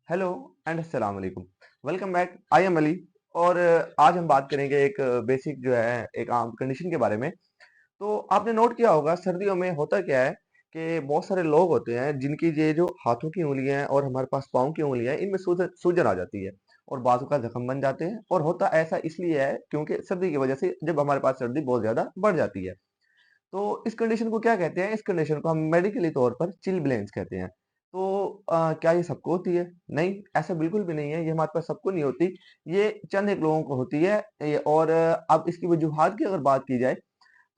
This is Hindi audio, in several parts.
हेलो एंड अस्सलाम वालेकुम। Welcome back. I am Ali. और आज हम बात करेंगे एक बेसिक जो है एक आम कंडीशन के बारे में। तो आपने नोट किया होगा सर्दियों में होता क्या है कि बहुत सारे लोग होते हैं जिनकी ये जो हाथों की उंगलियां हैं और हमारे पास पाँव की उंगलियां हैं इनमें सूजन सूजन आ जाती है और बाजू का जख्म बन जाते हैं। और होता ऐसा इसलिए है क्योंकि सर्दी की वजह से जब हमारे पास सर्दी बहुत ज्यादा बढ़ जाती है। तो इस कंडीशन को क्या कहते हैं? इस कंडीशन को हम मेडिकली तौर पर चिलब्लेंस कहते हैं। तो क्या ये सबको होती है? नहीं, ऐसा बिल्कुल भी नहीं है। ये हमारे पास सबको नहीं होती। ये चंद एक लोगों को होती है। और अब इसकी वजूहात की अगर बात की जाए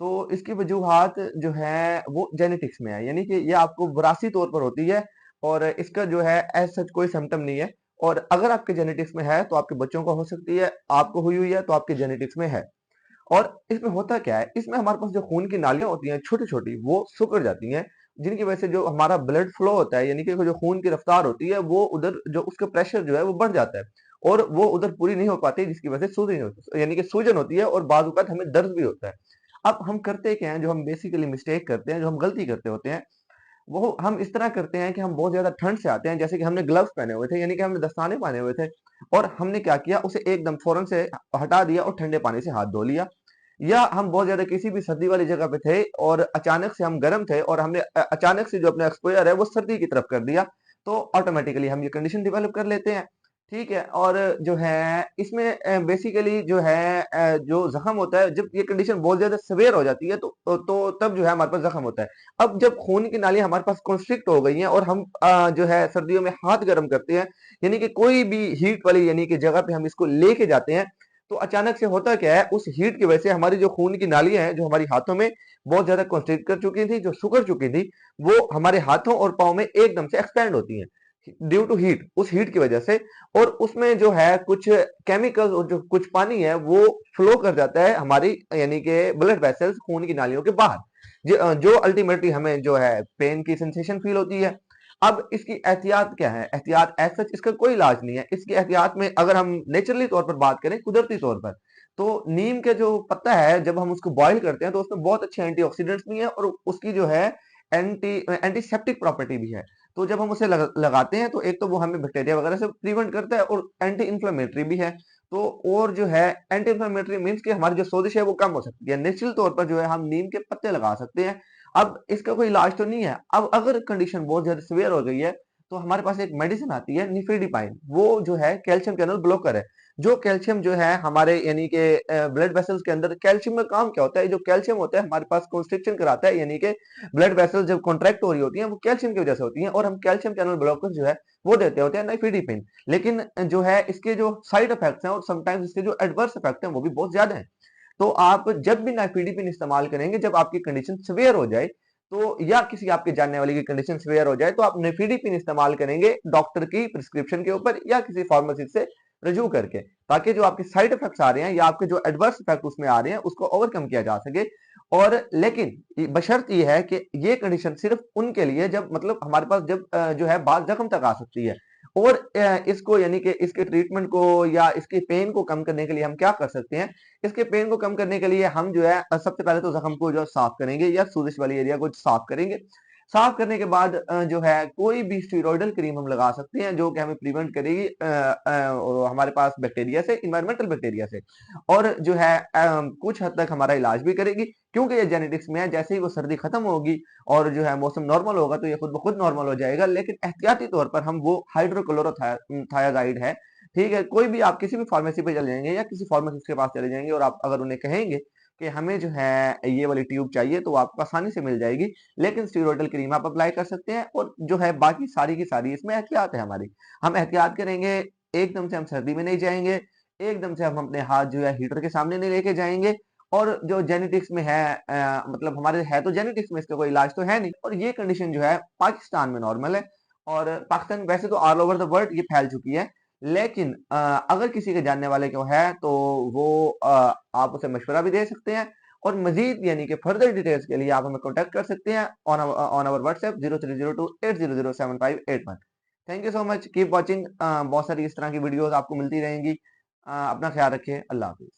तो इसकी वजूहात जो है वो जेनेटिक्स में है, यानी कि ये आपको विरासती तौर पर होती है। और इसका जो है एज सच कोई सिम्टम नहीं है। और अगर आपके जेनेटिक्स में है तो आपके बच्चों को हो सकती है, आपको हुई हुई है तो आपके जेनेटिक्स में है। और इसमें होता क्या है, इसमें हमारे पास जो खून की नालियां होती हैं छोटी छोटी वो सिकुड़ जाती हैं, जिनकी वजह से जो हमारा ब्लड फ्लो होता है यानी कि जो खून की रफ्तार होती है वो उधर जो उसका प्रेशर जो है वो बढ़ जाता है और वो उधर पूरी नहीं हो पाती, जिसकी वजह से सूजन होती यानी कि सूजन होती है और बाद वक़्त हमें दर्द भी होता है। अब हम करते क्या हैं, जो हम बेसिकली मिस्टेक करते हैं, जो हम गलती करते होते हैं, वो हम इस तरह करते हैं कि हम बहुत ज्यादा ठंड से आते हैं, जैसे कि हमने ग्लव्स पहने हुए थे यानी कि हमने दस्ताने पहने हुए थे और हमने क्या किया, उसे एकदम फौरन से हटा दिया और ठंडे पानी से हाथ धो लिया। या हम बहुत ज्यादा किसी भी सर्दी वाली जगह पे थे और अचानक से हम गर्म थे और हमने अचानक से जो अपना एक्सपोजर है वो सर्दी की तरफ कर दिया, तो ऑटोमेटिकली हम ये कंडीशन डेवलप कर लेते हैं। ठीक है। और जो है इसमें बेसिकली जो है जो जख्म होता है, जब ये कंडीशन बहुत ज्यादा सवेयर हो जाती है तो तब जो है हमारे पास जख्म होता है। अब जब खून की नालियां हमारे पास कॉन्स्ट्रिक्ट हो गई हैं और हम जो है सर्दियों में हाथ गर्म करते हैं, यानी कि कोई भी हीट वाली यानी कि जगह पे हम इसको लेके जाते हैं, तो अचानक से होता क्या है, उस हीट की वजह से हमारी जो खून की नालियां हैं जो हमारी हाथों में बहुत ज्यादा कॉन्स्ट्रिक्ट कर चुकी थी, जो सुकर चुकी थी, वो हमारे हाथों और पाँव में एकदम से एक्सपैंड होती हैं ड्यू टू हीट, उस हीट की वजह से। और उसमें जो है कुछ केमिकल्स और जो कुछ पानी है वो फ्लो कर जाता है हमारी यानी कि ब्लड वेसल्स खून की नालियों के बाहर, जो अल्टीमेटली हमें जो है पेन की सेंसेशन फील होती है। अब इसकी एहतियात क्या है? एहतियात एज सच इसका कोई इलाज नहीं है। इसकी एहतियात में अगर हम नेचुरली तौर पर बात करें, कुदरती तौर पर, तो नीम के जो पत्ता है जब हम उसको बॉईल करते हैं तो उसमें बहुत अच्छे एंटीऑक्सीडेंट्स भी हैं और उसकी जो है एंटीसेप्टिक प्रॉपर्टी भी है। तो जब हम उसे लगाते हैं तो एक तो वो हमें बैक्टीरिया वगैरह से प्रिवेंट करता है और एंटी इंफ्लेमेटरी भी है। तो और जो है एंटी इंफ्लेमेटरी मीन्स कि हमारी जो सोजिश है वो कम हो सकती है। नेचुरल तौर पर जो है हम नीम के पत्ते लगा सकते हैं। अब इसका कोई इलाज तो नहीं है। अब अगर कंडीशन बहुत ज्यादा सीवियर हो गई है तो हमारे पास एक मेडिसिन आती है निफेडिपाइन, वो जो है कैल्शियम चैनल ब्लॉकर है। जो कैल्शियम जो है हमारे यानी कि ब्लड वेसल्स के अंदर, कैल्शियम में काम क्या होता है, जो कैल्शियम होता है हमारे पास कॉन्स्ट्रिक्शन कराता है, यानी कि ब्लड वेसल्स जब कॉन्ट्रैक्ट हो रही होती हैं वो कैल्शियम की वजह से होती हैं और हम कैल्शियम चैनल ब्लॉकर जो है वो देते होते हैं नाइफेडिपिन। लेकिन जो है इसके जो साइड इफेक्ट्स हैं और समटाइम्स इसके जो एडवर्स इफेक्ट हैं वो भी बहुत ज्यादा हैं। तो आप जब भी नाइफेडिपिन इस्तेमाल करेंगे, जब आपकी कंडीशन सीवियर हो जाए, तो या किसी आपके जानने वाले की कंडीशन सीवियर हो जाए, तो आप नाइफेडिपिन इस्तेमाल करेंगे डॉक्टर की प्रिस्क्रिप्शन के ऊपर या किसी फार्मेसी से रजू करके, ताकि जो आपके साइड इफेक्ट्स आ रहे हैं या आपके जो एडवर्स इफेक्ट उसमें आ रहे हैं उसको ओवरकम किया जा सके। और लेकिन बशर्त ये है कि ये कंडीशन सिर्फ उनके लिए जब मतलब हमारे पास जब जो है बात जख्म तक आ सकती है। और इसको यानी कि इसके ट्रीटमेंट को या इसके पेन को कम करने के लिए हम क्या कर सकते हैं? इसके पेन को कम करने के लिए हम जो है सबसे पहले तो जख्म को जो साफ करेंगे या सूजिश वाली एरिया को साफ करेंगे। साफ करने के बाद जो है कोई भी स्टीरॉयडल क्रीम हम लगा सकते हैं जो कि हमें प्रिवेंट करेगी हमारे पास बैक्टीरिया से, इन्वायरमेंटल बैक्टीरिया से। और जो है कुछ हद तक हमारा इलाज भी करेगी, क्योंकि ये जेनेटिक्स में है। जैसे ही वो सर्दी खत्म होगी और जो है मौसम नॉर्मल होगा तो ये खुद ब खुद नॉर्मल हो जाएगा। लेकिन एहतियाती तौर पर हम वो हाइड्रोक्लोरोथायाजाइड है, ठीक है, कोई भी आप किसी भी फार्मेसी पे चले जाएंगे या किसी फार्मासिस्ट के पास चले जाएंगे और आप अगर उन्हें कहेंगे कि हमें जो है ये वाली ट्यूब चाहिए तो आपको आसानी से मिल जाएगी। लेकिन स्टीरॉयडल क्रीम आप अप्लाई कर सकते हैं और जो है बाकी सारी की सारी इसमें एहतियात है हमारी। हम एहतियात करेंगे, एकदम से हम सर्दी में नहीं जाएंगे, एकदम से हम अपने हाथ जो है हीटर के सामने नहीं लेके जाएंगे। और जो जेनेटिक्स में है मतलब हमारे है तो जेनेटिक्स में, इसका कोई इलाज तो है नहीं। और ये कंडीशन जो है पाकिस्तान में नॉर्मल है और पाकिस्तान वैसे तो ऑल ओवर द वर्ल्ड ये फैल चुकी है। लेकिन अगर किसी के जानने वाले को है तो वो आप उसे मशवरा भी दे सकते हैं। और मजीद यानी कि फर्दर डिटेल्स के लिए आप हमें कॉन्टैक्ट कर सकते हैं on our WhatsApp 0302800751। Thank you so much, keep watching. बहुत सारी इस तरह की वीडियोस आपको मिलती रहेंगी। अपना ख्याल रखिए। अल्लाह हाफिज।